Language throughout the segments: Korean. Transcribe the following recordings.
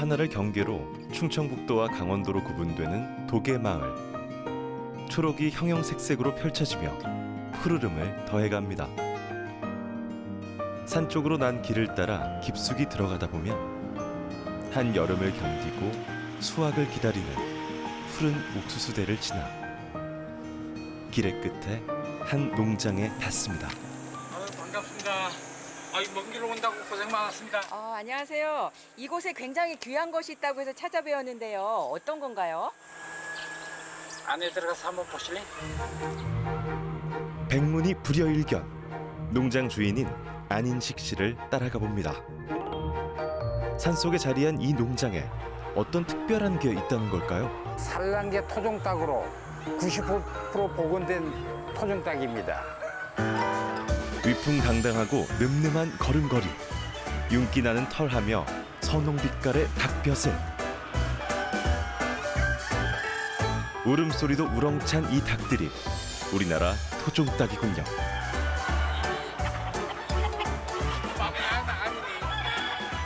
하나를 경계로 충청북도와 강원도로 구분되는 도계마을. 초록이 형형색색으로 펼쳐지며 푸르름을 더해갑니다. 산 쪽으로 난 길을 따라 깊숙이 들어가다 보면 한 여름을 견디고 수확을 기다리는 푸른 옥수수대를 지나 길의 끝에 한 농장에 닿습니다. 반갑습니다. 먼 길 온다고 고생 많았습니다. 안녕하세요. 이곳에 굉장히 귀한 것이 있다고 해서 찾아뵈었는데요. 어떤 건가요? 안에 들어가서 한번 보실래? 백문이 불여일견. 농장 주인인 안인식 씨를 따라가 봅니다. 산속에 자리한 이 농장에 어떤 특별한 게 있다는 걸까요? 산란계 토종닭으로 90% 복원된 토종닭입니다. 위풍당당하고 늠름한 걸음걸이, 윤기 나는 털하며 선홍빛깔의 닭벼슬. 울음소리도 우렁찬 이 닭들이 우리나라 토종닭이군요.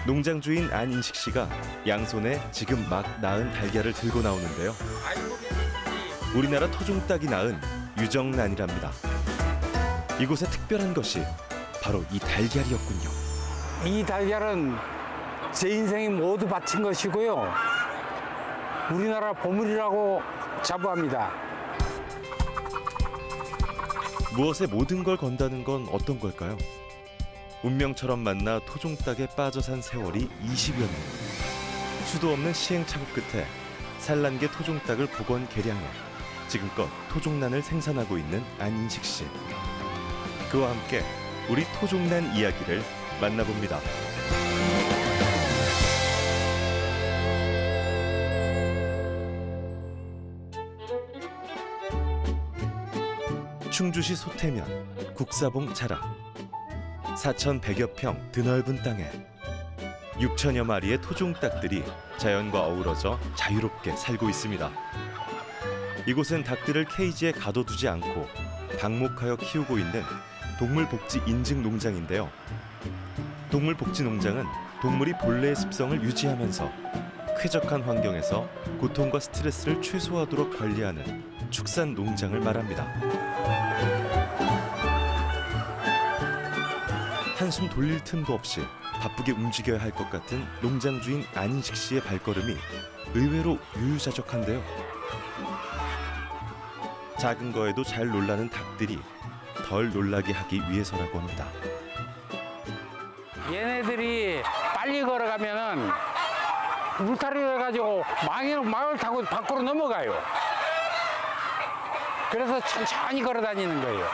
농장 주인 안인식 씨가 양손에 지금 막 낳은 달걀을 들고 나오는데요. 우리나라 토종닭이 낳은 유정란이랍니다. 이곳에 특별한 것이 바로 이 달걀이었군요. 이 달걀은 제 인생이 모두 바친 것이고요. 우리나라 보물이라고 자부합니다. 무엇에 모든 걸 건다는 건 어떤 걸까요? 운명처럼 만나 토종닭에 빠져 산 세월이 20여 년. 수도 없는 시행착오 끝에 산란계 토종닭을 복원 개량해 지금껏 토종란을 생산하고 있는 안인식 씨. 그와 함께 우리 토종란 이야기를 만나봅니다. 충주시 소태면 국사봉 자락. 4,100여 평 드넓은 땅에 6천여 마리의 토종닭들이 자연과 어우러져 자유롭게 살고 있습니다. 이곳은 닭들을 케이지에 가둬두지 않고 방목하여 키우고 있는 동물복지 인증 농장인데요. 동물복지 농장은 동물이 본래의 습성을 유지하면서 쾌적한 환경에서 고통과 스트레스를 최소화하도록 관리하는 축산 농장을 말합니다. 한숨 돌릴 틈도 없이 바쁘게 움직여야 할 것 같은 농장 주인 안인식 씨의 발걸음이 의외로 유유자적한데요. 작은 거에도 잘 놀라는 닭들이 덜 놀라게 하기 위해서라고 합니다. 얘네들이 빨리 걸어가면은 울타리를 해가지고 망을 타고 밖으로 넘어가요. 그래서 천천히 걸어 다니는 거예요.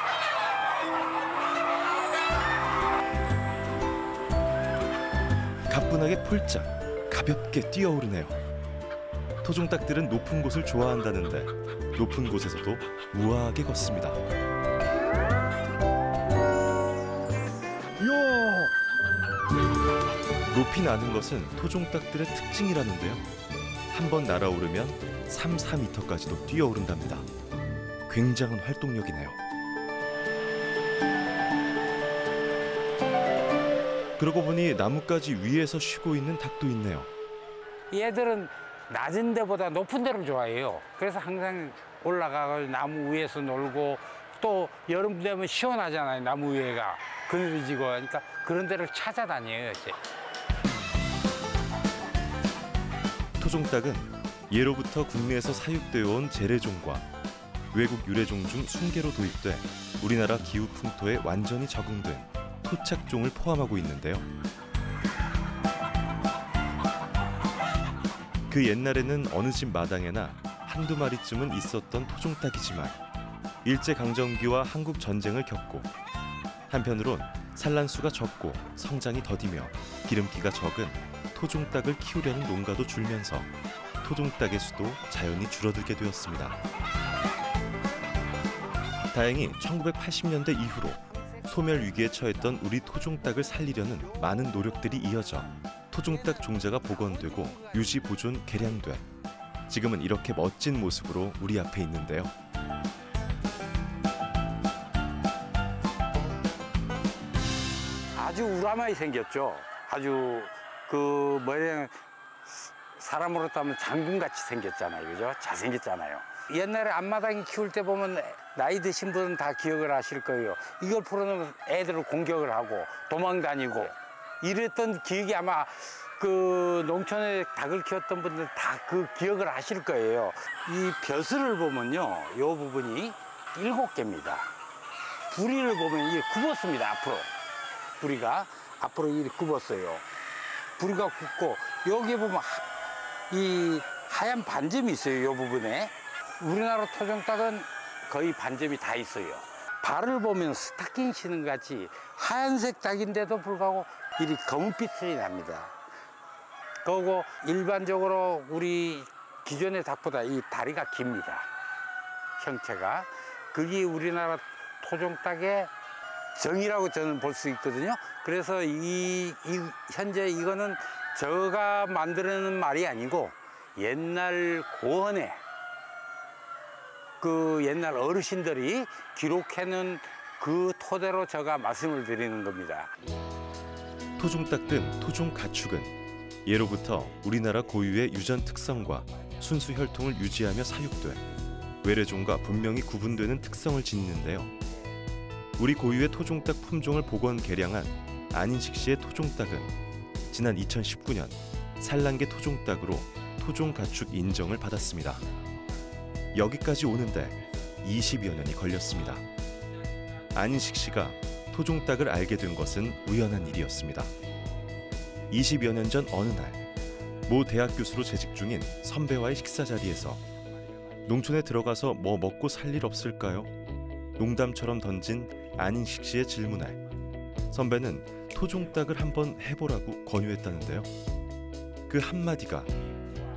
가뿐하게 폴짝 가볍게 뛰어오르네요. 토종닭들은 높은 곳을 좋아한다는데 높은 곳에서도 우아하게 걷습니다. 높이 나는 것은 토종닭들의 특징이라는데요. 한 번 날아오르면 3, 4m까지도 뛰어오른답니다. 굉장한 활동력이네요. 그러고 보니 나뭇가지 위에서 쉬고 있는 닭도 있네요. 얘들은 낮은 데보다 높은 데를 좋아해요. 그래서 항상 올라가서 나무 위에서 놀고, 또 여름 되면 시원하잖아요, 나무 위에가. 그늘지고 그러니까 그런 데를 찾아다녀요. 이제. 토종닭은 예로부터 국내에서 사육되어 온 재래종과 외국 유래종 중 순개로 도입돼 우리나라 기후 풍토에 완전히 적응된 토착종을 포함하고 있는데요. 그 옛날에는 어느 집 마당에나 한두 마리쯤은 있었던 토종닭이지만 일제강점기와 한국 전쟁을 겪고 한편으론 산란수가 적고 성장이 더디며 기름기가 적은 토종닭을 키우려는 농가도 줄면서 토종닭의 수도 자연히 줄어들게 되었습니다. 다행히 1980년대 이후로 소멸 위기에 처했던 우리 토종닭을 살리려는 많은 노력들이 이어져 토종닭 종자가 복원되고 유지 보존 개량돼 지금은 이렇게 멋진 모습으로 우리 앞에 있는데요. 아주 우람하게 생겼죠. 아주 사람으로 따면 장군같이 생겼잖아요. 그죠? 잘생겼잖아요. 옛날에 앞마당에 키울 때 보면 나이 드신 분은 다 기억을 하실 거예요. 이걸 풀어놓으면 애들을 공격을 하고 도망 다니고 이랬던 기억이 아마 그 농촌에 닭을 키웠던 분들 다 그 기억을 하실 거예요. 이 벼슬을 보면요. 이 부분이 7개입니다. 부리를 보면 이게 굽었습니다. 앞으로. 부리가 앞으로 이렇게 굽었어요. 부리가 굽고 여기 보면 이 하얀 반점이 있어요. 이 부분에. 우리나라 토종닭은 거의 반점이 다 있어요. 발을 보면 스타킹 신은 것 같이 하얀색 닭인데도 불구하고 이리 검은빛이 납니다. 그리고 일반적으로 우리 기존의 닭보다 이 다리가 깁니다. 형체가. 그게 우리나라 토종닭의 정이라고 저는 볼 수 있거든요. 그래서 현재 이거는 제가 만드는 말이 아니고 옛날 고원에 그 옛날 어르신들이 기록해놓은 그 토대로 제가 말씀을 드리는 겁니다. 토종닭 등 토종 가축은 예로부터 우리나라 고유의 유전 특성과 순수 혈통을 유지하며 사육돼 외래종과 분명히 구분되는 특성을 짓는데요. 우리 고유의 토종닭 품종을 복원 개량한 안인식 씨의 토종닭은 지난 2019년 산란계 토종닭으로 토종가축 인정을 받았습니다. 여기까지 오는데 20여 년이 걸렸습니다. 안인식 씨가 토종닭을 알게 된 것은 우연한 일이었습니다. 20여 년 전 어느 날 모 대학 교수로 재직 중인 선배와의 식사 자리에서 농촌에 들어가서 뭐 먹고 살 일 없을까요? 농담처럼 던진 안인식 씨의 질문에 선배는 토종닭을 한번 해보라고 권유했다는데요. 그 한마디가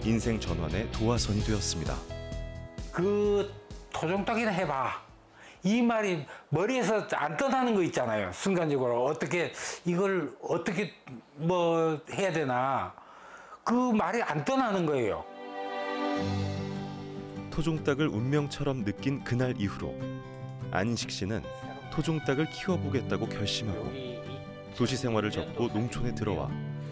인생 전환의 도화선이 되었습니다. 그 토종닭이나 해봐. 이 말이 머리에서 안 떠나는 거 있잖아요. 순간적으로 어떻게 이걸 어떻게 뭐 해야 되나 그 말이 안 떠나는 거예요. 토종닭을 운명처럼 느낀 그날 이후로 안인식 씨는 토종닭을 키워보겠다고 결심하고 도시 생활을 접고 농촌에 들어와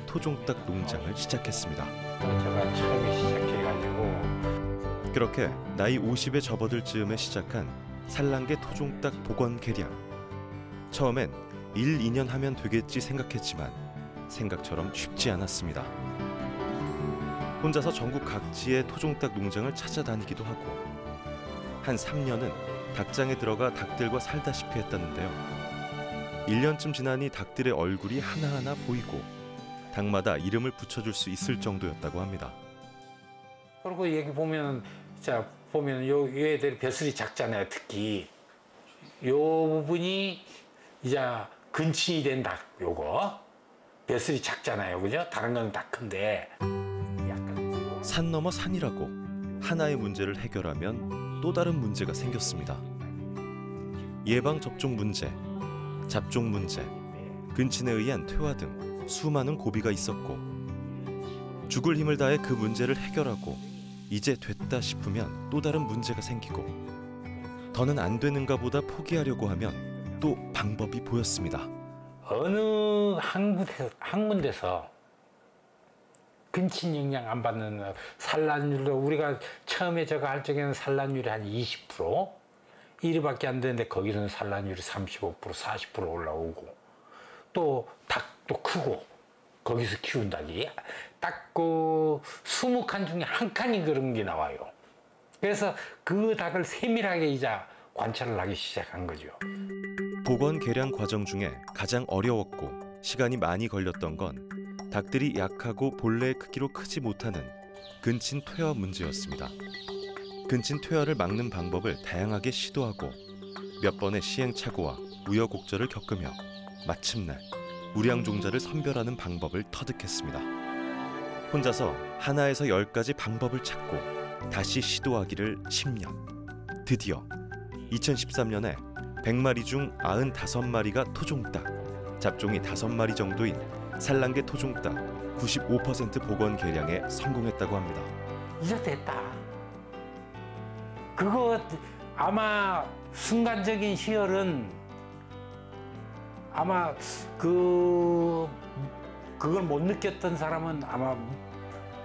토종닭 농장을 시작했습니다. 제가 처음에 시작해가지고 그렇게 나이 50에 접어들 즈음에 시작한 산란계 토종닭 복원 개량. 처음엔 1, 2년 하면 되겠지 생각했지만 생각처럼 쉽지 않았습니다. 혼자서 전국 각지의 토종닭 농장을 찾아다니기도 하고 한 3년은 닭장에 들어가 닭들과 살다시피 했다는데요. 1년쯤 지나니 닭들의 얼굴이 하나하나 보이고 닭마다 이름을 붙여줄 수 있을 정도였다고 합니다. 그리고 여기 보면 자 보면 요 애들이 벼슬이 작잖아요. 특히 요 부분이 이제 근친이 된 닭 요거 벼슬이 작잖아요. 그죠? 다른 건 다 큰데 산 넘어 산이라고 하나의 문제를 해결하면 또 다른 문제가 생겼습니다. 예방접종 문제, 잡종 문제, 근친에 의한 퇴화 등 수많은 고비가 있었고 죽을 힘을 다해 그 문제를 해결하고 이제 됐다 싶으면 또 다른 문제가 생기고 더는 안 되는가 보다 포기하려고 하면 또 방법이 보였습니다. 어느 한 군데서 근친 영향 안 받는 산란율도 우리가 처음에 저거 할 적에는 산란율이 한 20% 이리밖에 안 되는데 거기서는 산란율이 35% 40% 올라오고 또 닭도 크고 거기서 키운 닭이 딱 그 20칸 중에 한 칸이 그런 게 나와요. 그래서 그 닭을 세밀하게 이제 관찰을 하기 시작한 거죠. 복원 개량 과정 중에 가장 어려웠고 시간이 많이 걸렸던 건 닭들이 약하고 본래의 크기로 크지 못하는 근친 퇴화 문제였습니다. 근친 퇴화를 막는 방법을 다양하게 시도하고 몇 번의 시행착오와 우여곡절을 겪으며 마침내 우량종자를 선별하는 방법을 터득했습니다. 혼자서 하나에서 10가지 방법을 찾고 다시 시도하기를 10년. 드디어 2013년에 100마리 중 95마리가 토종닭, 잡종이 5마리 정도인 산란계 토종닭 95% 복원 개량에 성공했다고 합니다. 이제 됐다. 그거 아마 순간적인 희열은 아마 그걸 못 느꼈던 사람은 아마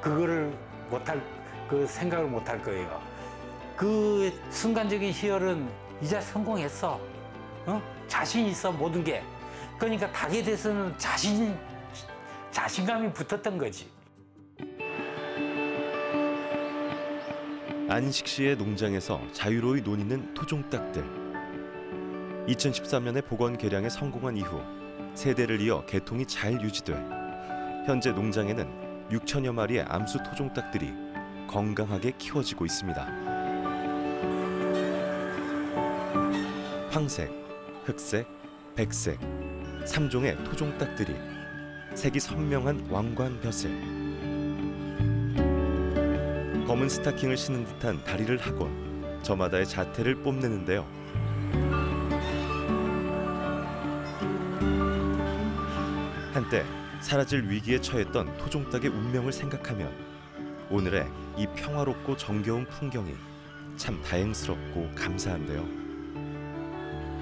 그거를 못할 그 생각을 못할 거예요. 그 순간적인 희열은 이제 성공했어. 자신 있어 모든 게. 그러니까 닭에 대해서는 자신감이 붙었던 거지. 안식 씨의 농장에서 자유로이 논이는 토종닭들. 2013년에 복원 개량에 성공한 이후 세대를 이어 개통이 잘 유지돼 현재 농장에는 6천여 마리의 암수 토종닭들이 건강하게 키워지고 있습니다. 황색, 흑색, 백색 3종의 토종닭들이 색이 선명한 왕관벼슬. 검은 스타킹을 신은 듯한 다리를 하곤 저마다의 자태를 뽐내는데요. 한때 사라질 위기에 처했던 토종닭의 운명을 생각하면 오늘의 이 평화롭고 정겨운 풍경이 참 다행스럽고 감사한데요.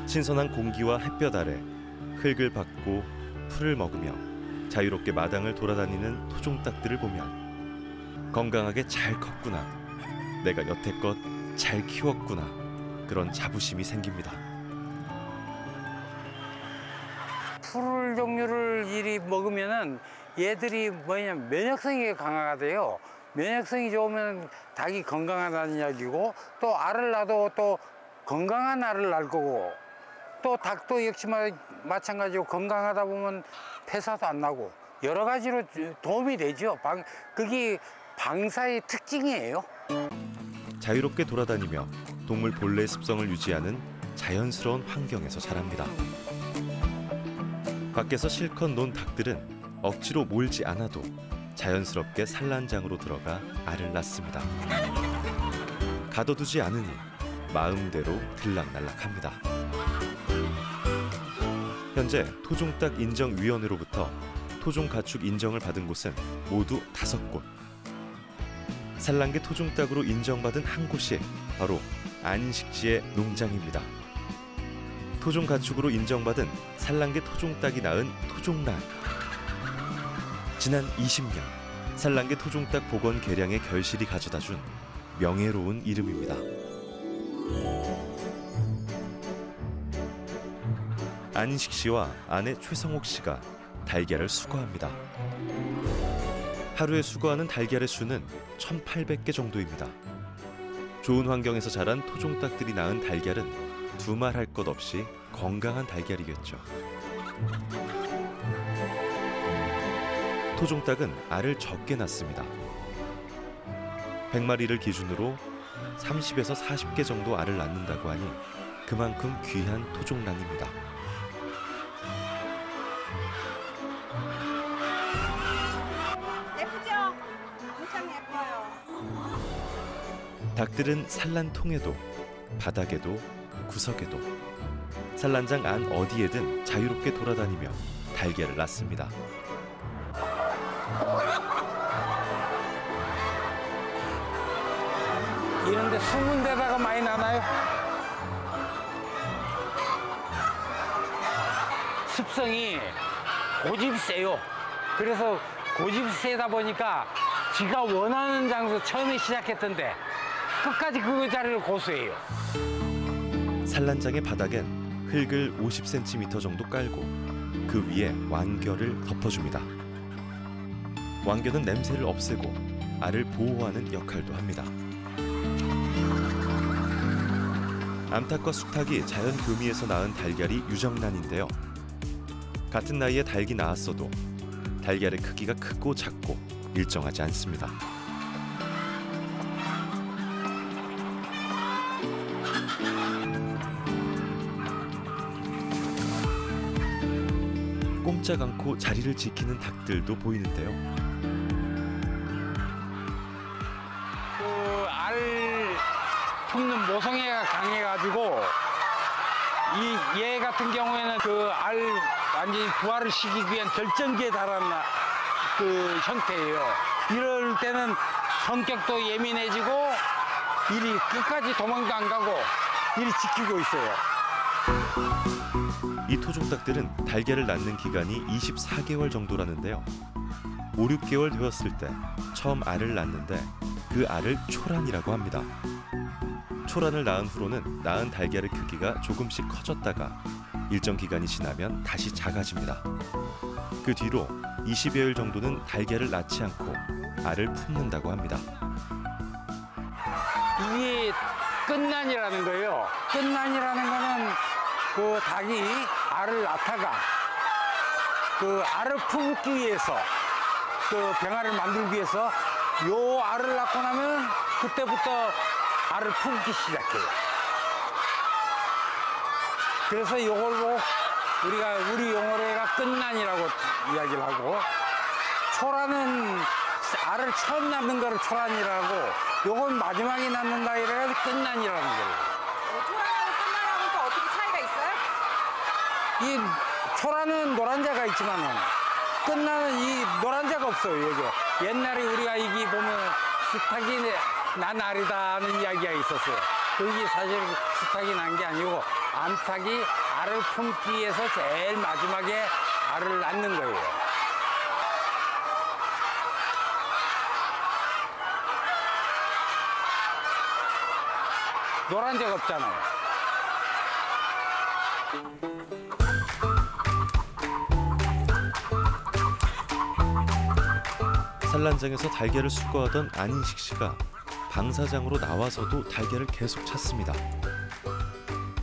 신선한 공기와 햇볕 아래 흙을 밟고 풀을 먹으며 자유롭게 마당을 돌아다니는 토종닭들을 보면 건강하게 잘 컸구나, 내가 여태껏 잘 키웠구나, 그런 자부심이 생깁니다. 풀 종류를 이리 먹으면은 얘들이 뭐냐면 면역성이 강화가 돼요. 면역성이 좋으면 닭이 건강하다는 이야기고, 또 알을 낳아도 또 건강한 알을 낳을 거고, 또 닭도 역시 마찬가지로 건강하다 보면 폐사도 안 나고 여러 가지로 도움이 되죠. 그게 방사의 특징이에요. 자유롭게 돌아다니며 동물 본래의 습성을 유지하는 자연스러운 환경에서 자랍니다. 밖에서 실컷 논 닭들은 억지로 몰지 않아도 자연스럽게 산란장으로 들어가 알을 낳습니다. 가둬두지 않으니 마음대로 들락날락합니다. 현재 토종닭 인정위원회로부터 토종가축 인정을 받은 곳은 모두 5곳. 산란계 토종닭으로 인정받은 한 곳이 바로 안식지의 농장입니다. 토종가축으로 인정받은 산란계 토종닭이 낳은 토종란. 지난 20년 산란계 토종닭 복원 개량의 결실이 가져다준 명예로운 이름입니다. 안식 씨와 아내 최성옥 씨가 달걀을 수거합니다. 하루에 수거하는 달걀의 수는 1,800개 정도입니다. 좋은 환경에서 자란 토종닭들이 낳은 달걀은 두말할 것 없이 건강한 달걀이겠죠. 토종닭은 알을 적게 낳습니다. 100마리를 기준으로 30에서 40개 정도 알을 낳는다고 하니 그만큼 귀한 토종란입니다. 예쁘죠? 엄청 예뻐요. 닭들은 산란통에도 바닥에도 구석에도 산란장 안 어디에든 자유롭게 돌아다니며 달걀을 낳습니다. 이런데 숨은 데다가 많이 나나요? 습성이 고집이 세요. 그래서 고집이 세다 보니까 지가 원하는 장소 처음에 시작했던데 끝까지 그 자리를 고수해요. 산란장의 바닥엔 흙을 50cm 정도 깔고 그 위에 완겨를 덮어줍니다. 완겨는 냄새를 없애고 알을 보호하는 역할도 합니다. 암탉과 수탉이 자연 교미에서 낳은 달걀이 유정란인데요. 같은 나이에 닭이 낳았어도 달걀의 크기가 크고 작고 일정하지 않습니다. 꼼짝 않고 자리를 지키는 닭들도 보이는데요. 그 알 품는 모성애가 강해가지고 얘 같은 경우에는 그 알 완전히 부화를 시키기 위한 결정기에 달한 그 형태예요. 이럴 때는 성격도 예민해지고 이리 끝까지 도망도 안 가고 이리 지키고 있어요. 이 토종닭들은 달걀을 낳는 기간이 24개월 정도라는데요. 5, 6개월 되었을 때 처음 알을 낳는데 그 알을 초란이라고 합니다. 초란을 낳은 후로는 낳은 달걀의 크기가 조금씩 커졌다가 일정 기간이 지나면 다시 작아집니다. 그 뒤로 20여일 정도는 달걀을 낳지 않고 알을 품는다고 합니다. 이게 끝난이라는 거예요. 끝난이라는 거는 그 닭이 알을 낳다가 그 알을 품기 위해서 그 병아리를 만들기 위해서 요 알을 낳고 나면 그때부터 알을 품기 시작해요. 그래서 요걸로 우리 용어로 해가 끝난이라고 이야기를 하고, 초란은 알을 처음 낳는 거를 초란이라고, 요건 마지막에 낳는다 이래서 끝난이라는 거예요. 초란하고 끝난하고 또 어떻게 차이가 있어요? 이 초란은 노란자가 있지만은 끝나는 이 노란자가 없어요. 여기 옛날에 우리가 이기 보면 수탉이 난 알이다는 이야기가 있었어요. 그게 사실 수탉이 난 게 아니고 암탉이 알을 품기 위해서 제일 마지막에 알을 낳는 거예요. 노란자가 없잖아요. 산란장에서 달걀을 수거하던 안인식 씨가 방사장으로 나와서도 달걀을 계속 찾습니다.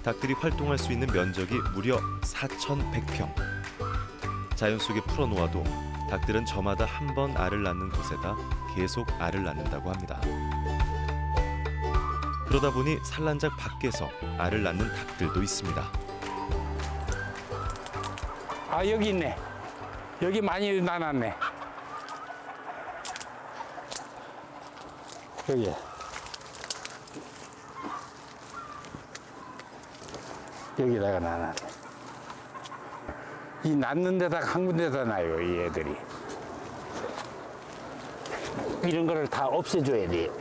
닭들이 활동할 수 있는 면적이 무려 4,100평. 자연 속에 풀어놓아도 닭들은 저마다 한 번 알을 낳는 곳에다 계속 알을 낳는다고 합니다. 그러다 보니 산란장 밖에서 알을 낳는 닭들도 있습니다. 아, 여기 있네. 여기 많이 나눴네. 여기. 여기다가 나눴네. 이 낳는 데다가 한 군데다 놔요, 이 애들이. 이런 거를 다 없애줘야 돼요.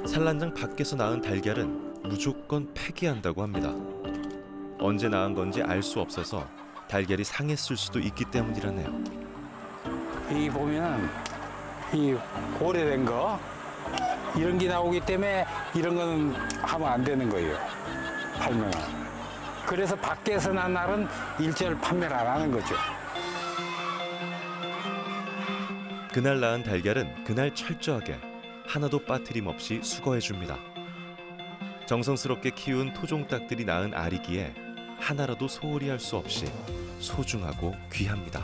산란장 밖에서 낳은 달걀은 무조건 폐기한다고 합니다. 언제 낳은 건지 알 수 없어서 달걀이 상했을 수도 있기 때문이라네요. 이 보면은 이 오래된 거 이런 게 나오기 때문에 이런 거는 하면 안 되는 거예요. 팔면. 그래서 밖에서 난 날은 일절 판매를 안 하는 거죠. 그날 낳은 달걀은 그날 철저하게 하나도 빠트림 없이 수거해 줍니다. 정성스럽게 키운 토종닭들이 낳은 알이기에 하나라도 소홀히 할 수 없이 소중하고 귀합니다.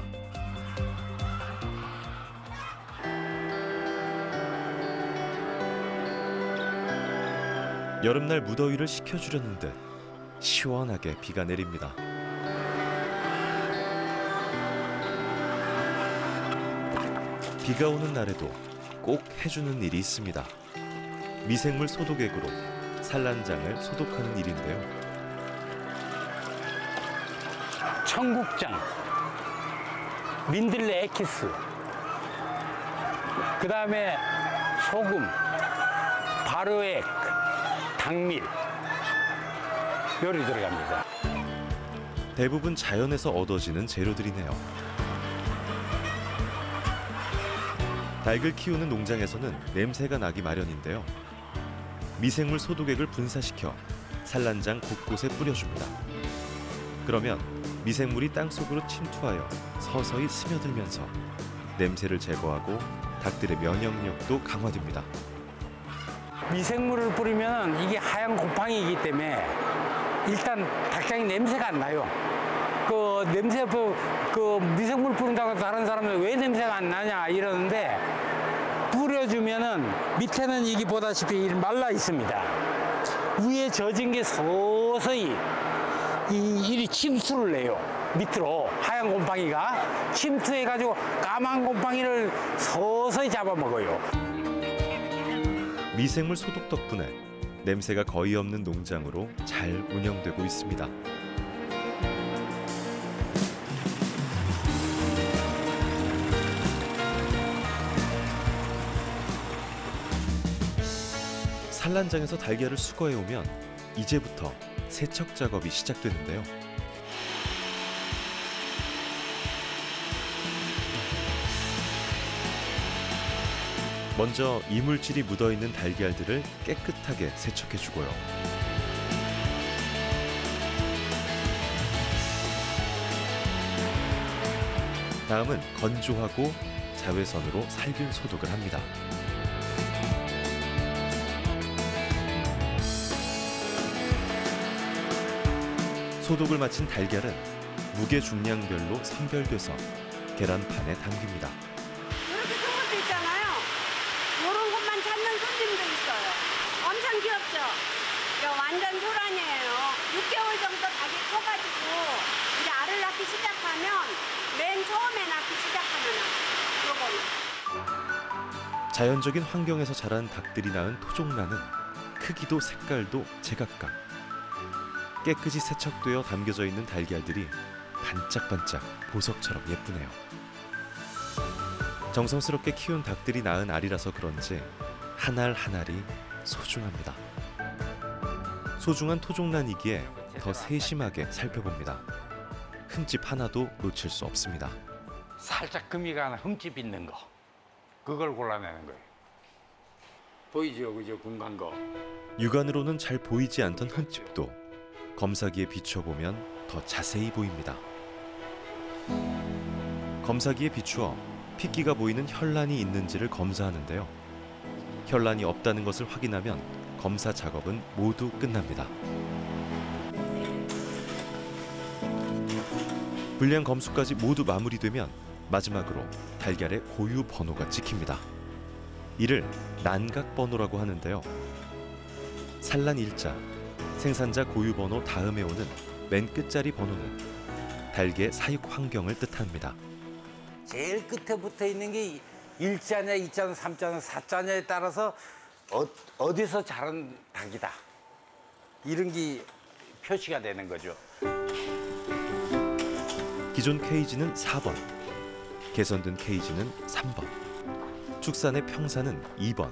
여름날 무더위를 식혀주려는 듯 시원하게 비가 내립니다. 비가 오는 날에도 꼭 해주는 일이 있습니다. 미생물 소독액으로 산란장을 소독하는 일인데요. 청국장, 민들레 에키스, 그 다음에 소금, 발효액, 당밀 요리 들어갑니다. 대부분 자연에서 얻어지는 재료들이네요. 닭을 키우는 농장에서는 냄새가 나기 마련인데요. 미생물 소독액을 분사시켜 산란장 곳곳에 뿌려줍니다. 그러면 미생물이 땅속으로 침투하여 서서히 스며들면서 냄새를 제거하고 닭들의 면역력도 강화됩니다. 미생물을 뿌리면 이게 하얀 곰팡이이기 때문에 일단 닭장이 냄새가 안 나요. 그 냄새 그 미생물 뿌린다고 다른 사람들 왜 냄새가 안 나냐 이러는데, 뿌려주면은 밑에는 이게 보다시피 말라 있습니다. 위에 젖은 게 서서히 이리 침투를 내요. 밑으로 하얀 곰팡이가 침투해가지고 까만 곰팡이를 서서히 잡아먹어요. 미생물 소독 덕분에 냄새가 거의 없는 농장으로 잘 운영되고 있습니다. 산란장에서 달걀을 수거해 오면 이제부터 세척 작업이 시작되는데요. 먼저 이물질이 묻어있는 달걀들을 깨끗하게 세척해주고요. 다음은 건조하고 자외선으로 살균 소독을 합니다. 소독을 마친 달걀은 무게 중량별로 선별돼서 계란판에 담깁니다. 이렇게 큰 것도 있잖아요. 이런 것만 찾는 손님도 있어요. 엄청 귀엽죠? 이거 완전 소란이에요. 6개월 정도 닭이 커가지고 이제 알을 낳기 시작하면 맨 처음에 낳기 시작하면 요거는. 자연적인 환경에서 자란 닭들이 낳은 토종란은 크기도 색깔도 제각각. 깨끗이 세척되어 담겨져 있는 달걀들이 반짝반짝 보석처럼 예쁘네요. 정성스럽게 키운 닭들이 낳은 알이라서 그런지 한 알 한 알이 소중합니다. 소중한 토종란이기에 더 세심하게 살펴봅니다. 흠집 하나도 놓칠 수 없습니다. 살짝 금이 가는 흠집 있는 거. 그걸 골라내는 거예요. 보이죠? 그죠? 궁간 거. 육안으로는 잘 보이지 않던 흠집도 검사기에 비춰보면 더 자세히 보입니다. 검사기에 비추어 핏기가 보이는 혈란이 있는지를 검사하는데요. 혈란이 없다는 것을 확인하면 검사 작업은 모두 끝납니다. 불량 검수까지 모두 마무리되면 마지막으로 달걀의 고유 번호가 찍힙니다. 이를 난각 번호라고 하는데요. 산란 일자, 생산자 고유 번호 다음에 오는 맨 끝자리 번호는 달걀 사육 환경을 뜻합니다. 제일 끝에 붙어 있는 게 1자냐, 2자냐, 3자냐, 4자냐에 따라서 어디서 자란 닭이다. 이런 게 표시가 되는 거죠. 기존 케이지는 4번, 개선된 케이지는 3번, 축산의 평사는 2번,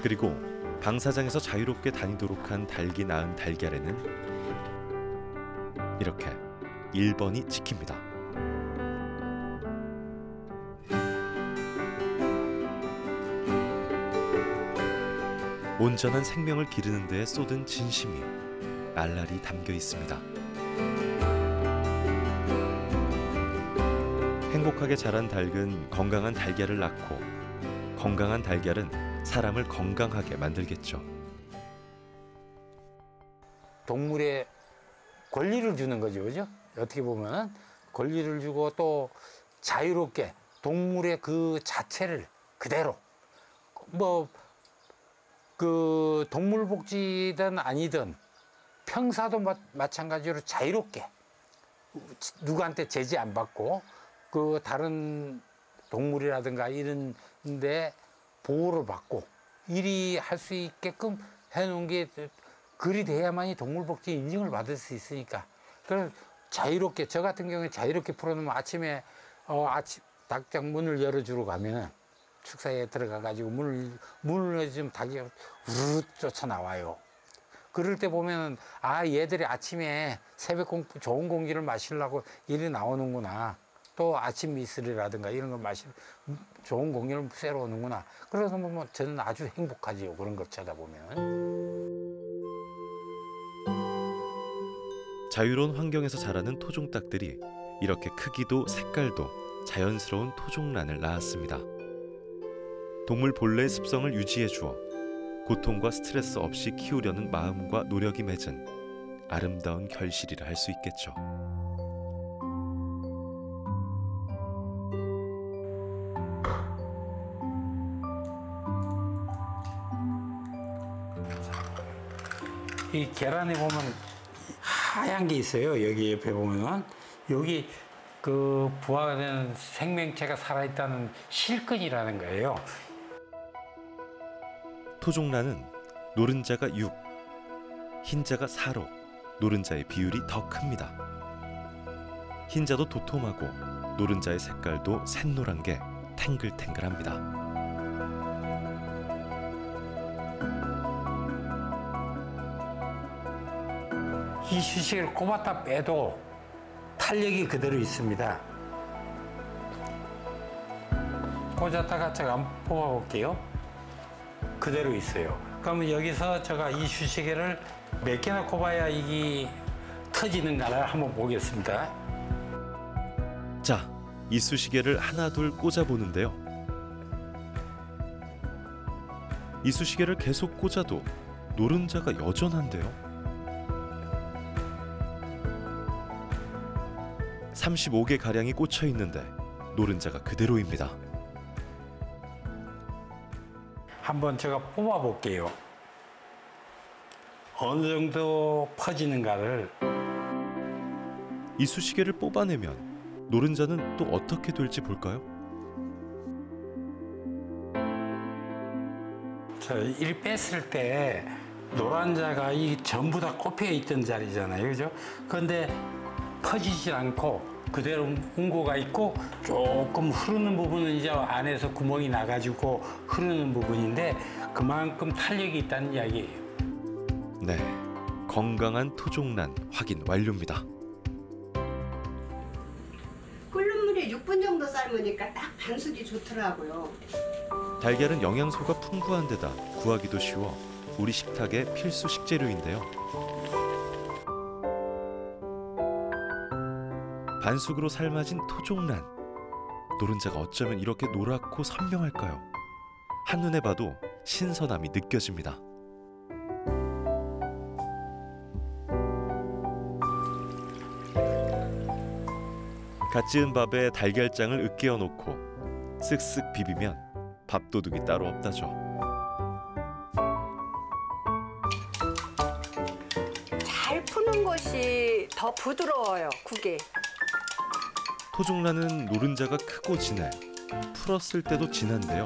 그리고 방사장에서 자유롭게 다니도록 한 닭이 낳은 달걀에는 이렇게 1번이 찍힙니다. 온전한 생명을 기르는 데에 쏟은 진심이 알알이 담겨 있습니다. 행복하게 자란 닭은 건강한 달걀을 낳고 건강한 달걀은 사람을 건강하게 만들겠죠. 동물에 권리를 주는 거죠, 그죠? 어떻게 보면 권리를 주고 또 자유롭게 동물의 그 자체를 그대로 그 동물복지든 아니든 평사도 마찬가지로 자유롭게 누구한테 제재 안 받고 그 다른 동물이라든가 이런데 보호를 받고 일이 할 수 있게끔 해놓은 게 그리 돼야만이 동물복지 인증을 받을 수 있으니까. 그래서 자유롭게 저 같은 경우에 자유롭게 풀어놓으면 아침에 아침 닭장 문을 열어주러 가면은 축사에 들어가 가지고 문을 열어주면 닭이 우르르 쫓아 나와요. 그럴 때 보면은 얘들이 아침에 새벽 좋은 공기를 마시려고 이리 나오는구나. 또 아침 미술이라든가 이런 걸 좋은 공기를 쐬러 오는구나. 그래서 저는 아주 행복하지요. 그런 걸 쳐다보면. 자유로운 환경에서 자라는 토종닭들이 이렇게 크기도 색깔도 자연스러운 토종란을 낳았습니다. 동물 본래의 습성을 유지해 주어 고통과 스트레스 없이 키우려는 마음과 노력이 맺은 아름다운 결실이라 할 수 있겠죠. 이 계란에 보면 하얀 게 있어요. 여기 옆에 보면은 여기 그 부화가 되는 생명체가 살아있다는 실근이라는 거예요. 토종란은 노른자가 6, 흰자가 4로 노른자의 비율이 더 큽니다. 흰자도 도톰하고 노른자의 색깔도 샛노란 게 탱글탱글합니다. 이쑤시개를 꼽았다 빼도 탄력이 그대로 있습니다. 꽂았다가 제가 한번 뽑아볼게요. 그대로 있어요. 그러면 여기서 제가 이쑤시개를 몇 개나 꼽아야 이게 터지는가를 한번 보겠습니다. 자, 이쑤시개를 하나 둘 꽂아보는데요. 이쑤시개를 계속 꽂아도 노른자가 여전한데요. 35개 가량이 꽂혀 있는데 노른자가 그대로입니다. 한번 제가 뽑아볼게요. 어느 정도 퍼지는가를. 이쑤시개를 뽑아내면 노른자는 또 어떻게 될지 볼까요? 이 뺐을 때 노른자가 이 전부 다 꼽혀 있던 자리잖아요, 그죠? 그런데 퍼지지 않고 그대로 응고가 있고 조금 흐르는 부분은 이제 안에서 구멍이 나가지고 흐르는 부분인데 그만큼 탄력이 있다는 이야기예요. 네, 건강한 토종란 확인 완료입니다. 끓는 물에 6분 정도 삶으니까 딱 반숙이 좋더라고요. 달걀은 영양소가 풍부한 데다 구하기도 쉬워 우리 식탁의 필수 식재료인데요. 반숙으로 삶아진 토종란. 노른자가 어쩌면 이렇게 노랗고 선명할까요? 한눈에 봐도 신선함이 느껴집니다. 갓 지은 밥에 달걀장을 으깨어 놓고 쓱쓱 비비면 밥도둑이 따로 없다죠. 잘 푸는 것이 더 부드러워요, 국이. 토종란은 노른자가 크고 진해, 풀었을 때도 진한데요.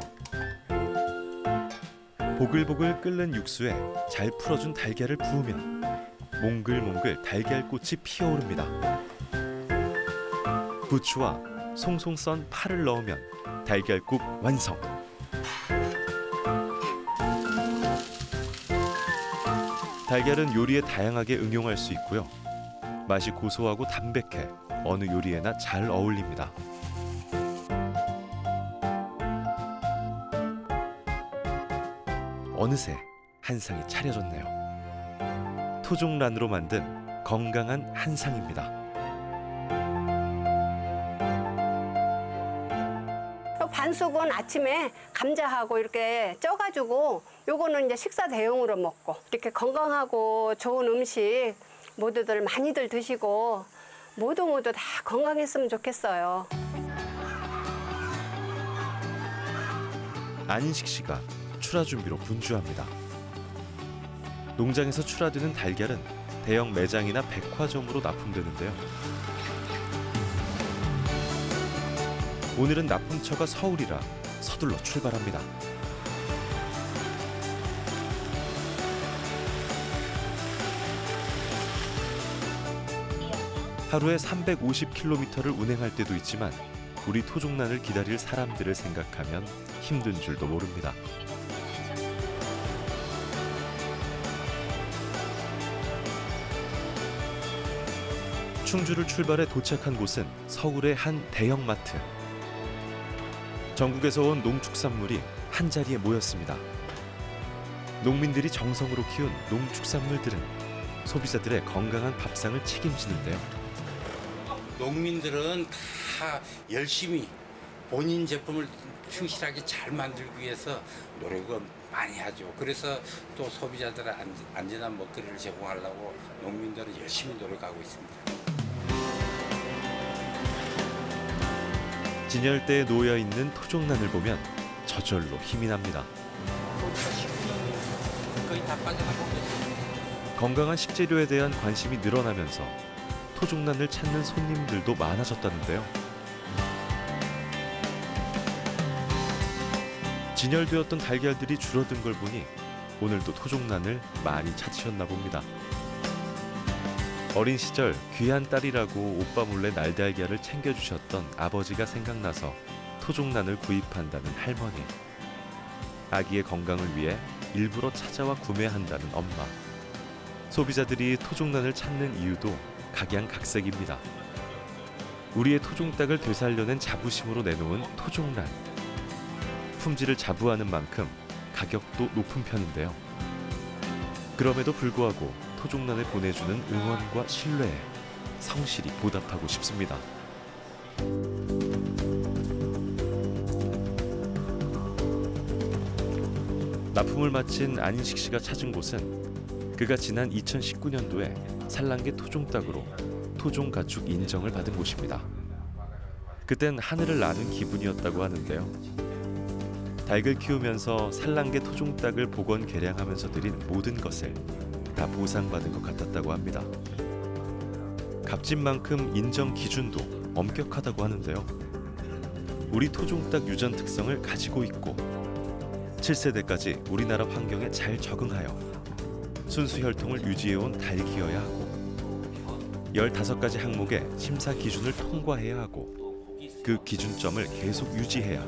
보글보글 끓는 육수에 잘 풀어준 달걀을 부으면 몽글몽글 달걀꽃이 피어오릅니다. 부추와 송송 썬 파를 넣으면 달걀국 완성! 달걀은 요리에 다양하게 응용할 수 있고요. 맛이 고소하고 담백해 어느 요리에나 잘 어울립니다. 어느새 한상이 차려졌네요. 토종란으로 만든 건강한 한상입니다. 반숙은 아침에 감자하고 이렇게 쪄가지고 요거는 이제 식사 대용으로 먹고 이렇게 건강하고 좋은 음식 모두들 많이들 드시고 모두 다 건강했으면 좋겠어요. 안인식 씨가 출하 준비로 분주합니다. 농장에서 출하되는 달걀은 대형 매장이나 백화점으로 납품되는데요. 오늘은 납품처가 서울이라 서둘러 출발합니다. 하루에 350km를 운행할 때도 있지만 우리 토종란을 기다릴 사람들을 생각하면 힘든 줄도 모릅니다. 충주를 출발해 도착한 곳은 서울의 한 대형마트. 전국에서 온 농축산물이 한자리에 모였습니다. 농민들이 정성으로 키운 농축산물들은 소비자들의 건강한 밥상을 책임지는데요. 농민들은 다 열심히 본인 제품을 충실하게 잘 만들기 위해서 노력을 많이 하죠. 그래서 또 소비자들의 안전한 먹거리를 제공하려고 농민들은 열심히 노력하고 있습니다. 진열대에 놓여 있는 토종란을 보면 저절로 힘이 납니다. 거의 다 빠져나가고 있습니다. 건강한 식재료에 대한 관심이 늘어나면서 토종란을 찾는 손님들도 많아졌다는데요. 진열되었던 달걀들이 줄어든 걸 보니 오늘도 토종란을 많이 찾으셨나 봅니다. 어린 시절 귀한 딸이라고 오빠 몰래 날달걀을 챙겨주셨던 아버지가 생각나서 토종란을 구입한다는 할머니. 아기의 건강을 위해 일부러 찾아와 구매한다는 엄마. 소비자들이 토종란을 찾는 이유도 각양각색입니다. 우리의 토종닭을 되살려낸 자부심으로 내놓은 토종란. 품질을 자부하는 만큼 가격도 높은 편인데요. 그럼에도 불구하고 토종란을 보내주는 응원과 신뢰에 성실히 보답하고 싶습니다. 납품을 마친 안인식 씨가 찾은 곳은 그가 지난 2019년도에 산란계 토종닭으로 토종가축 인정을 받은 곳입니다. 그땐 하늘을 나는 기분이었다고 하는데요. 닭을 키우면서 산란계 토종닭을 복원 개량하면서 드린 모든 것을 다 보상받은 것 같았다고 합니다. 값진 만큼 인정 기준도 엄격하다고 하는데요. 우리 토종닭 유전 특성을 가지고 있고 7세대까지 우리나라 환경에 잘 적응하여 순수 혈통을 유지해온 닭이어야 하고 15가지 항목의 심사 기준을 통과해야 하고 그 기준점을 계속 유지해야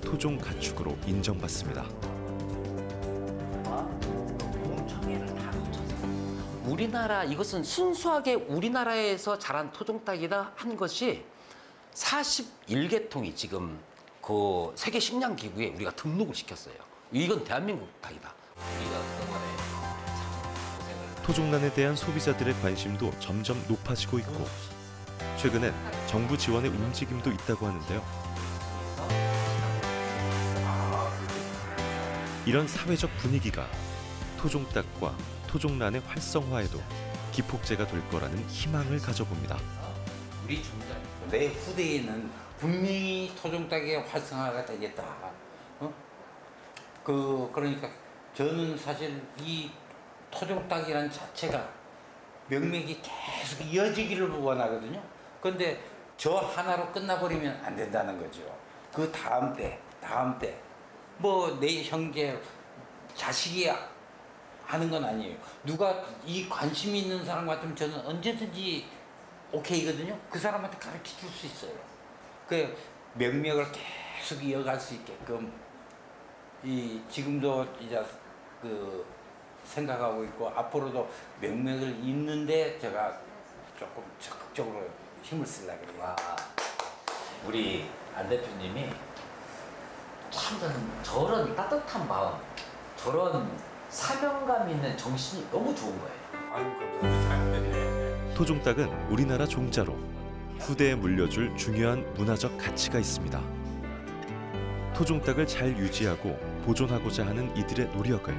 토종 가축으로 인정받습니다. 우리나라 이것은 순수하게 우리나라에서 자란 토종닭이다 한 것이 41개통이 지금 그 세계 식량 기구에 우리가 등록을 시켰어요. 이건 대한민국 닭이다. 토종란에 대한 소비자들의 관심도 점점 높아지고 있고 최근엔 정부 지원의 움직임도 있다고 하는데요. 이런 사회적 분위기가 토종닭과 토종란의 활성화에도 기폭제가 될 거라는 희망을 가져봅니다. 우리 중장 내 후대에는 분명히 토종닭의 활성화가 되겠다. 그러니까 저는 사실 이 토종닭이라는 자체가 명맥이 계속 이어지기를 원하거든요. 그런데 저 하나로 끝나버리면 안 된다는 거죠. 그 다음 때, 뭐 내 형제, 자식이 하는 건 아니에요. 누가 이 관심이 있는 사람 같으면 저는 언제든지 오케이거든요. 그 사람한테 가르쳐 줄 수 있어요. 그 명맥을 계속 이어갈 수 있게끔 지금도 이제 그 생각하고 있고 앞으로도 명맥을 잇는데 제가 조금 적극적으로 힘을 쓰려고 그래요. 와, 우리 안 대표님이 참 저런 따뜻한 마음, 저런 사명감 있는 정신이 너무 좋은 거예요. 토종닭은 우리나라 종자로 후대에 물려줄 중요한 문화적 가치가 있습니다. 토종닭을 잘 유지하고 보존하고자 하는 이들의 노력을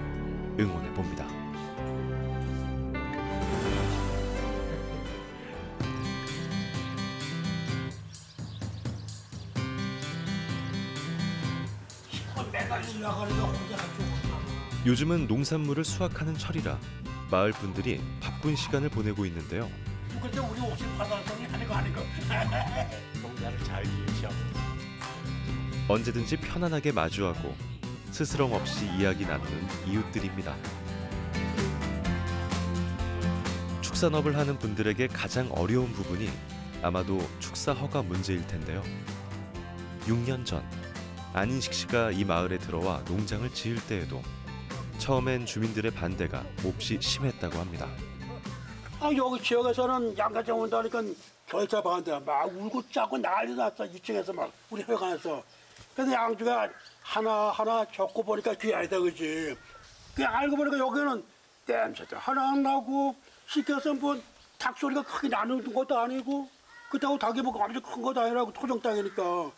응원해 봅니다. 요즘은 농산물을 수확하는 철이라 마을 분들이 바쁜 시간을 보내고 있는데요. 근데 우리 혹시 받아왔더니 하는 거 아니고 농사를 잘 지으셔. 언제든지 편안하게 마주하고 스스럼 없이 이야기 나누는 이웃들입니다. 축산업을 하는 분들에게 가장 어려운 부분이 아마도 축사 허가 문제일 텐데요. 6년 전 안인식 씨가 이 마을에 들어와 농장을 지을 때에도 처음엔 주민들의 반대가 몹시 심했다고 합니다. 여기 지역에서는 양가장 온다니까 결자 반대 막 울고 짜고 난리 났어. 2층에서 막 우리 회관에서. 근데 양주가 하나하나 적고 보니까 귀 아니다 그지. 그 알고 보니까 여기는 냄새도 하나 안 나고 시켜서 뭐 닭소리가 크게 나는 것도 아니고 그렇다고 닭이 뭐 완전 큰 것도 아니라고 토종닭이니까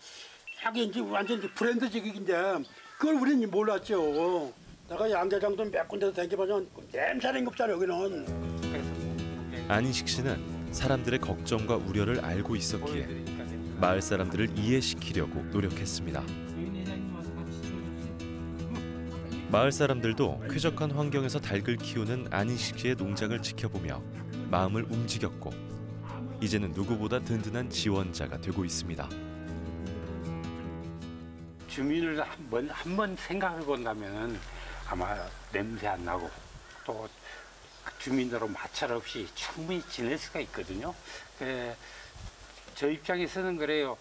닭이 이제 완전 브랜드직인데 그걸 우리는 몰랐죠. 내가 양계장도 몇 군데서 댕겨보면 냄새는 없잖아 여기는. 안인식 씨는 사람들의 걱정과 우려를 알고 있었기에 마을 사람들을 이해시키려고 노력했습니다. 마을 사람들도 쾌적한 환경에서 닭을 키우는 안인식 씨의 농장을 지켜보며 마음을 움직였고 이제는 누구보다 든든한 지원자가 되고 있습니다. 주민을 한번 생각해 본다면 아마 냄새 안 나고 또 주민들하고 마찰 없이 충분히 지낼 수가 있거든요. 저 입장에서는 그래요.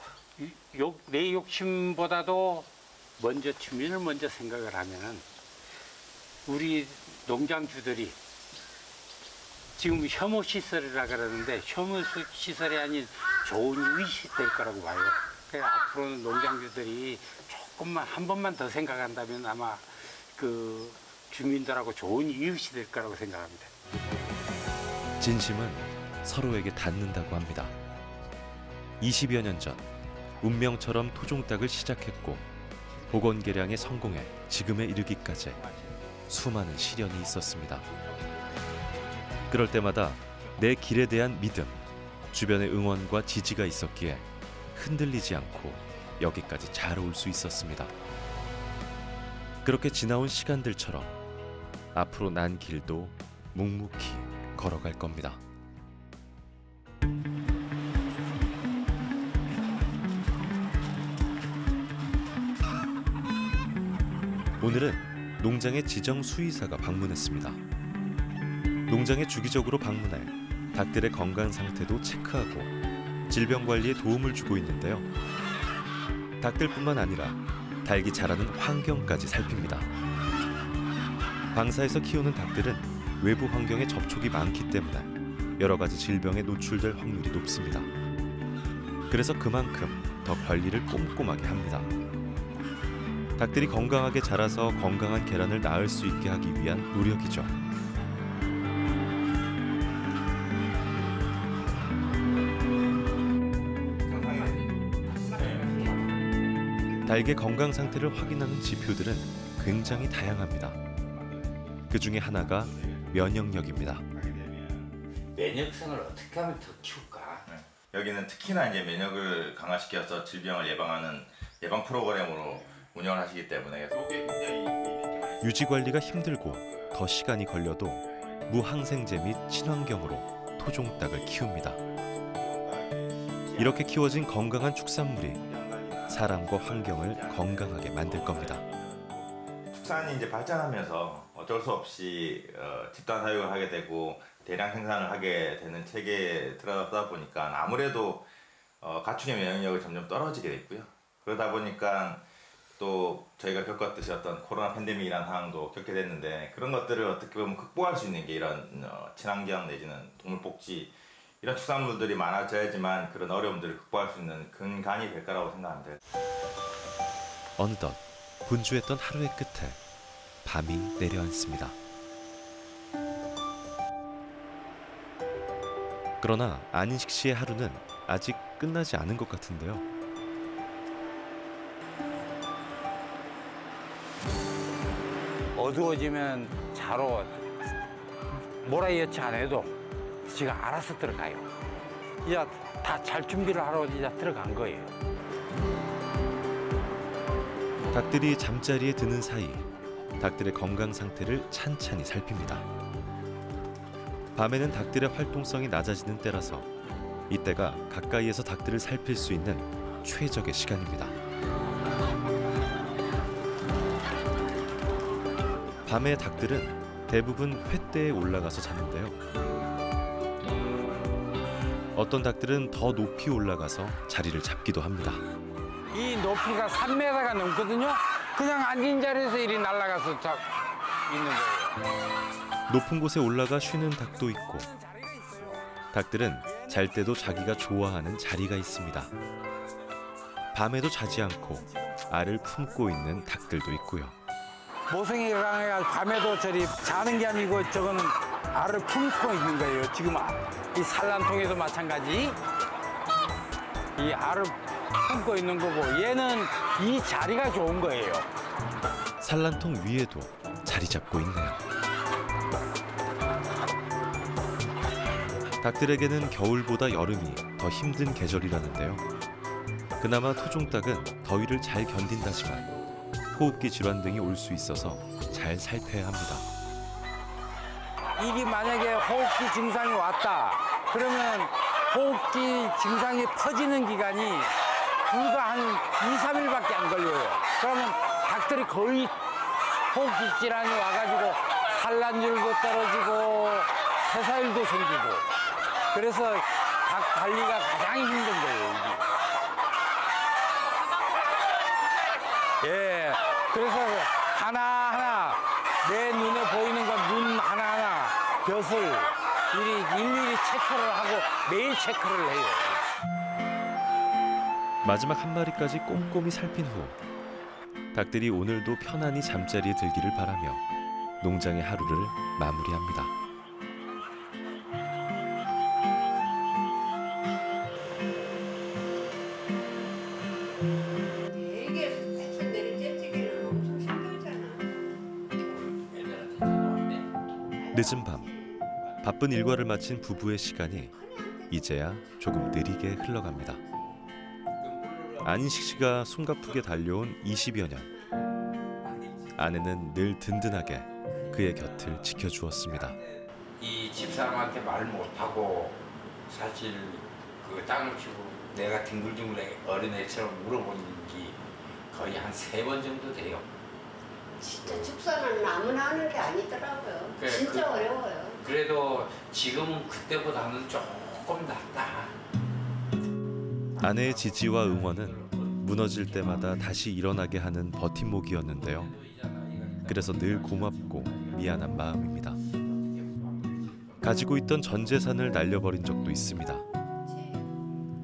내 욕심보다도 먼저 주민을 먼저 생각을 하면은 우리 농장주들이 지금 혐오 시설이라 그러는데 혐오 시설이 아닌 좋은 이웃이 될 거라고 봐요. 그래서 앞으로는 농장주들이 조금만 한 번만 더 생각한다면 아마 그 주민들하고 좋은 이웃이 될 거라고 생각합니다. 진심은 서로에게 닿는다고 합니다. 20여 년 전 운명처럼 토종닭을 시작했고 복원 개량에 성공해 지금에 이르기까지 수많은 시련이 있었습니다. 그럴 때마다 내 길에 대한 믿음, 주변의 응원과 지지가 있었기에 흔들리지 않고 여기까지 잘 올 수 있었습니다. 그렇게 지나온 시간들처럼 앞으로 난 길도 묵묵히 걸어갈 겁니다. 오늘은 농장의 지정 수의사가 방문했습니다. 농장에 주기적으로 방문해 닭들의 건강 상태도 체크하고 질병 관리에 도움을 주고 있는데요. 닭들뿐만 아니라 닭이 자라는 환경까지 살핍니다. 방사에서 키우는 닭들은 외부 환경에 접촉이 많기 때문에 여러 가지 질병에 노출될 확률이 높습니다. 그래서 그만큼 더 관리를 꼼꼼하게 합니다. 닭들이 건강하게 자라서 건강한 계란을 낳을 수 있게 하기 위한 노력이죠. 닭의 건강 상태를 확인하는 지표들은 굉장히 다양합니다. 그 중에 하나가 면역력입니다. 면역성을 어떻게 하면 더 키울까? 여기는 특히나 이제 면역을 강화시켜서 질병을 예방하는 예방 프로그램으로 운영을 하시기 때문에 유지 관리가 힘들고 더 시간이 걸려도 무항생제 및 친환경으로 토종닭을 키웁니다. 이렇게 키워진 건강한 축산물이 사람과 환경을 건강하게 만들 겁니다. 축산이 이제 발전하면서 어쩔 수 없이 집단 사육을 하게 되고 대량 생산을 하게 되는 체계에 들어가다 보니까 아무래도 가축의 면역력이 점점 떨어지게 됐고요. 그러다 보니까 또 저희가 겪었듯이 어떤 코로나 팬데믹이라는 상황도 겪게 됐는데 그런 것들을 어떻게 보면 극복할 수 있는 게 이런 친환경 내지는 동물복지 이런 축산물들이 많아져야지만 그런 어려움들을 극복할 수 있는 근간이 될 거라고 생각합니다. 어느덧 분주했던 하루의 끝에 밤이 내려앉습니다. 그러나 안인식 씨의 하루는 아직 끝나지 않은 것 같은데요. 어두워지면 자로 몰아이어치 안 해도 지가 알아서 들어가요. 이제 다 잘 준비를 하러 이제 들어간 거예요. 닭들이 잠자리에 드는 사이 닭들의 건강 상태를 찬찬히 살핍니다. 밤에는 닭들의 활동성이 낮아지는 때라서 이때가 가까이에서 닭들을 살필 수 있는 최적의 시간입니다. 밤에 닭들은 대부분 횃대에 올라가서 자는데요. 어떤 닭들은 더 높이 올라가서 자리를 잡기도 합니다. 이 높이가 3m가 넘거든요. 그냥 앉은 자리에서 이리 날아가서 있는 거예요. 높은 곳에 올라가 쉬는 닭도 있고 닭들은 잘 때도 자기가 좋아하는 자리가 있습니다. 밤에도 자지 않고 알을 품고 있는 닭들도 있고요. 모성애가 강해가 밤에도 저리 자는 게 아니고 저거는 알을 품고 있는 거예요. 지금 이 산란통에도 마찬가지. 이 알을 품고 있는 거고 얘는 이 자리가 좋은 거예요. 산란통 위에도 자리 잡고 있네요. 닭들에게는 겨울보다 여름이 더 힘든 계절이라는데요. 그나마 토종닭은 더위를 잘 견딘다지만 호흡기 질환 등이 올 수 있어서 잘 살펴야 합니다. 이게 만약에 호흡기 증상이 왔다. 그러면 호흡기 증상이 퍼지는 기간이 불과 한 2, 3일밖에 안 걸려요. 그러면 닭들이 거의 호흡기 질환이 와가지고 산란율도 떨어지고 폐사율도 생기고 그래서 닭 관리가 가장 힘든 거예요. 이게. 예, 그래서 하나하나 내 눈에 보이는 건 눈 하나하나 벼슬 일일이 체크를 하고 매일 체크를 해요. 마지막 한 마리까지 꼼꼼히 살핀 후 닭들이 오늘도 편안히 잠자리에 들기를 바라며 농장의 하루를 마무리합니다. 이게 백선 내리 째찌기는 엄청 힘들잖아. 늦은 밤 바쁜 일과를 마친 부부의 시간이 이제야 조금 느리게 흘러갑니다. 안인식 씨가 숨가쁘게 달려온 20여 년. 아내는 늘 든든하게 그의 곁을 지켜주었습니다. 이 집사람한테 말 못하고 사실 그 땅을 키우고 내가 뒹굴뒹굴 어린애처럼 물어본 게 거의 한 3번 정도 돼요. 진짜 축사는 아무나 하는 게 아니더라고요. 그래, 진짜 어려워요. 그래도 지금은 그때보다는 조금 낫다. 아내의 지지와 응원은 무너질 때마다 다시 일어나게 하는 버팀목이었는데요. 그래서 늘 고맙고 미안한 마음입니다. 가지고 있던 전 재산을 날려버린 적도 있습니다.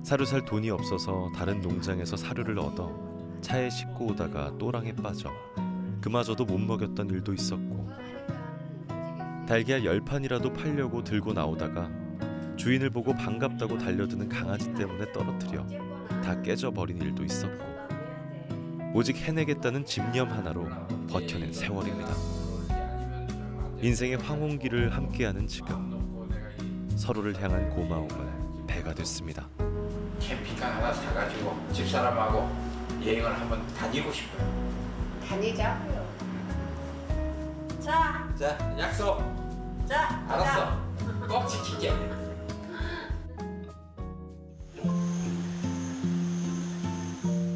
사료 살 돈이 없어서 다른 농장에서 사료를 얻어 차에 싣고 오다가 또랑에 빠져 그마저도 못 먹였던 일도 있었고, 달걀 10판이라도 팔려고 들고 나오다가 주인을 보고 반갑다고 달려드는 강아지 때문에 떨어뜨려 다 깨져버린 일도 있었고, 오직 해내겠다는 집념 하나로 버텨낸 세월입니다. 인생의 황혼기를 함께하는 지금 서로를 향한 고마움은 배가 됐습니다. 캠핑카 하나 사가지고 집사람하고 여행을 한번 다니고 싶어요. 다니자고요. 자, 자, 약속. 자, 알았어. 꼭 지킬게.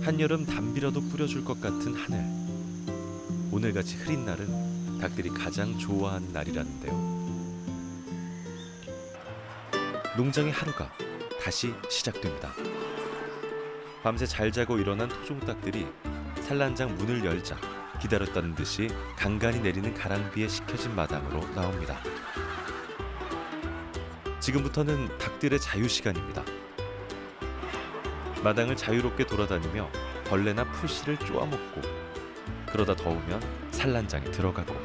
한여름 담비라도 뿌려줄 것 같은 하늘. 오늘같이 흐린 날은 닭들이 가장 좋아하는 날이라는데요. 농장의 하루가 다시 시작됩니다. 밤새 잘 자고 일어난 토종닭들이 산란장 문을 열자 기다렸다는 듯이 간간히 내리는 가랑비에 식혀진 마당으로 나옵니다. 지금부터는 닭들의 자유 시간입니다. 마당을 자유롭게 돌아다니며 벌레나 풀씨를 쪼아먹고, 그러다 더우면 산란장에 들어가고,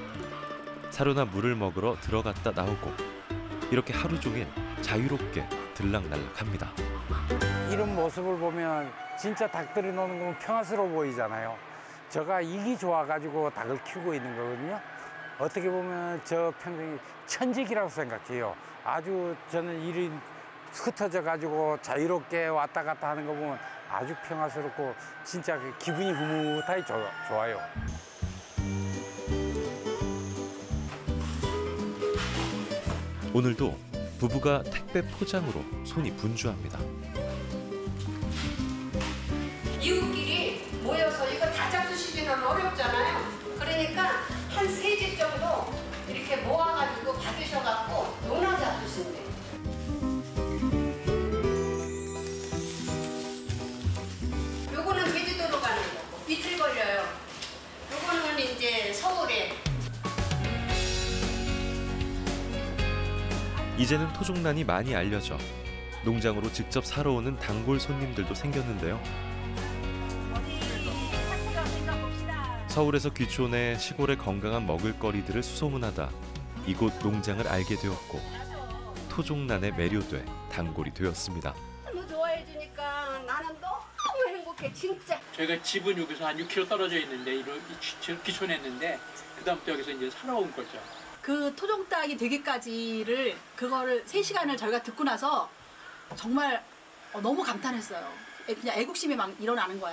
사료나 물을 먹으러 들어갔다 나오고, 이렇게 하루 종일 자유롭게 들락날락합니다. 이런 모습을 보면 진짜 닭들이 노는 건 평화스러워 보이잖아요. 제가 이기 좋아가지고 닭을 키우고 있는 거거든요. 어떻게 보면 저 평생이 천직이라고 생각해요. 아주 저는 일이 흩어져 가지고 자유롭게 왔다 갔다 하는 거 보면 아주 평화스럽고 진짜 기분이 흐뭇하게 좋아요. 오늘도 부부가 택배 포장으로 손이 분주합니다. 이웃끼리 모여서 이거 다 잡수시기는 어렵잖아요. 그러니까 한 3집 정도 이렇게 모아가지고 받으셔갖고 농나 잡수신대요. 요거는 제주도로 가는 거고 이틀 걸려요. 요거는 이제 서울에. 이제는 토종란이 많이 알려져 농장으로 직접 사러 오는 단골 손님들도 생겼는데요. 서울에서 귀촌해 시골의 건강한 먹을거리들을 수소문하다 이곳 농장을 알게 되었고, 토종란에 매료돼 단골이 되었습니다. 너무 좋아해 주니까 나는 너무 행복해 진짜. 저희가 집은 여기서 한 6km 떨어져 있는데 귀촌했는데 그다음부터 여기서 이제 살아온 거죠. 그 토종닭이 되기까지를 그거를 3시간을 저희가 듣고 나서 정말 너무 감탄했어요. 그냥 애국심이 막 일어나는 거야.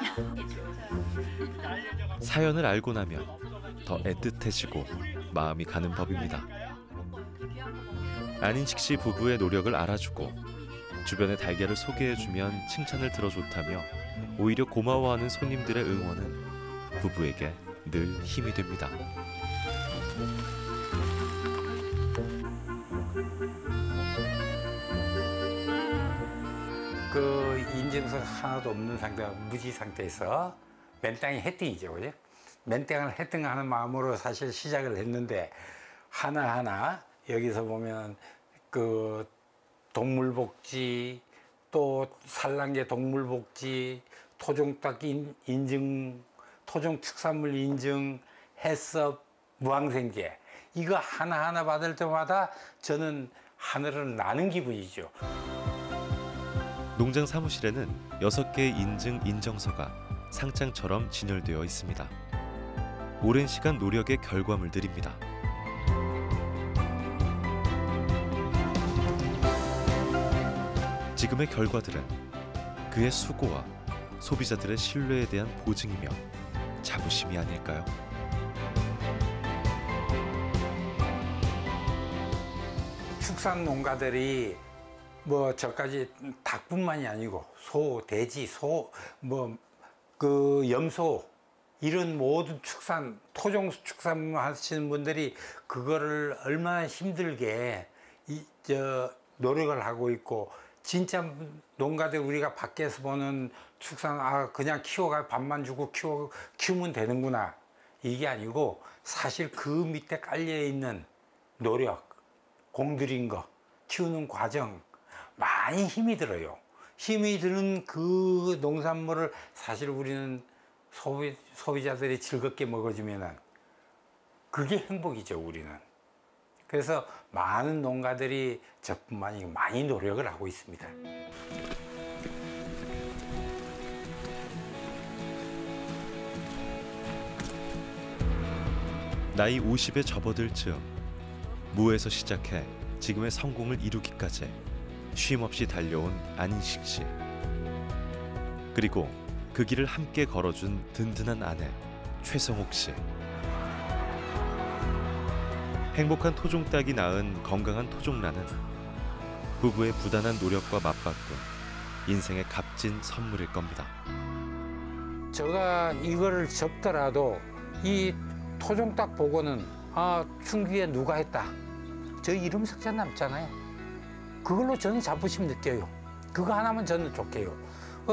사연을 알고 나면 더 애틋해지고 마음이 가는 법입니다. 안인식 씨 부부의 노력을 알아주고 주변의 달걀을 소개해주면 칭찬을 들어줬다며 오히려 고마워하는 손님들의 응원은 부부에게 늘 힘이 됩니다. 그 인증서가 하나도 없는 상태가 무지 상태에서 맨땅에 헤딩이죠, 그죠? 맨땅을 헤딩하는 마음으로 사실 시작을 했는데 하나하나 여기서 보면 그 동물복지, 또 산란계 동물복지, 토종닭 인증, 토종축산물 인증, 해썹, 무항생제 이거 하나하나 받을 때마다 저는 하늘을 나는 기분이죠. 농장 사무실에는 6개의 인증 인정서가 상장처럼 진열되어 있습니다. 오랜 시간 노력의 결과물들입니다. 지금의 결과들은 그의 수고와 소비자들의 신뢰에 대한 보증이며 자부심이 아닐까요? 축산 농가들이 뭐 저까지 닭뿐만이 아니고 소, 돼지, 염소 이런 모든 축산, 토종 축산 하시는 분들이 그거를 얼마나 힘들게 노력을 하고 있고, 진짜 농가들 우리가 밖에서 보는 축산 그냥 키워가 밥만 주고 키우면 되는구나 이게 아니고, 사실 그 밑에 깔려 있는 노력, 공들인 거, 키우는 과정 많이 힘이 들어요. 힘이 드는 그 농산물을 사실 우리는 소비자들이 즐겁게 먹어주면은 그게 행복이죠, 우리는. 그래서 많은 농가들이 저뿐만 아니고 많이 노력을 하고 있습니다. 나이 50에 접어들 즈음 무에서 시작해 지금의 성공을 이루기까지 쉼없이 달려온 안인식 씨. 그리고 그 길을 함께 걸어준 든든한 아내 최성옥 씨. 행복한 토종닭이 낳은 건강한 토종란은 부부의 부단한 노력과 맞바꾼 인생의 값진 선물일 겁니다. 제가 이거를 접더라도 이 토종닭 보고는 춘기에 누가 했다, 저 이름 석자 남잖아요. 그걸로 저는 자부심 느껴요. 그거 하나면 저는 좋게요.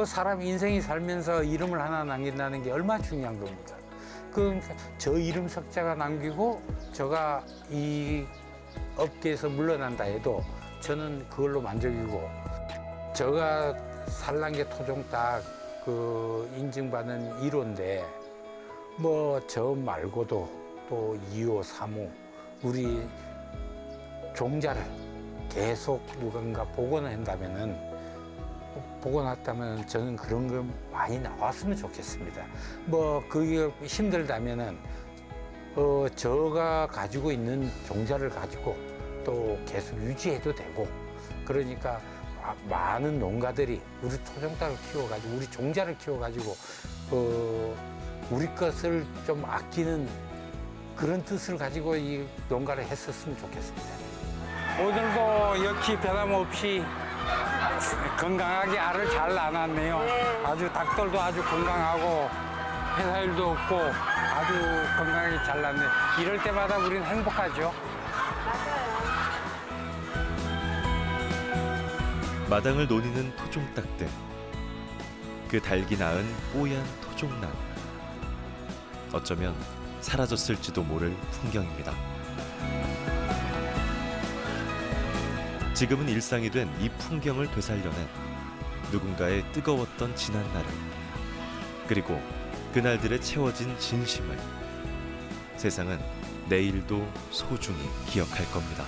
사람 인생이 살면서 이름을 하나 남긴다는 게 얼마나 중요한 겁니까? 그러니까 저 이름 석자가 남기고 제가 이 업계에서 물러난다 해도 저는 그걸로 만족이고, 제가 산란계 토종닭 인증받은 1호인데 뭐 저 말고도 또 2호, 3호 우리 종자를 계속 누군가 복원한다면은, 저는 그런 거 많이 나왔으면 좋겠습니다. 뭐 그게 힘들다면은 저가 가지고 있는 종자를 가지고 또 계속 유지해도 되고, 그러니까 많은 농가들이 우리 토종닭을 키워가지고 우리 종자를 키워가지고 우리 것을 좀 아끼는 그런 뜻을 가지고 이 농가를 했었으면 좋겠습니다. 오늘도 역시 변함없이 건강하게 알을 잘 낳았네요. 아주 닭들도 아주 건강하고 폐사율도 없고 아주 건강하게 잘 낳네. 이럴 때마다 우리는 행복하죠. 마당을 노니는 토종닭들, 그 달기 낳은 뽀얀 토종란, 어쩌면 사라졌을지도 모를 풍경입니다. 지금은 일상이 된 이 풍경을 되살려낸 누군가의 뜨거웠던 지난날을, 그리고 그날들에 채워진 진심을 세상은 내일도 소중히 기억할 겁니다.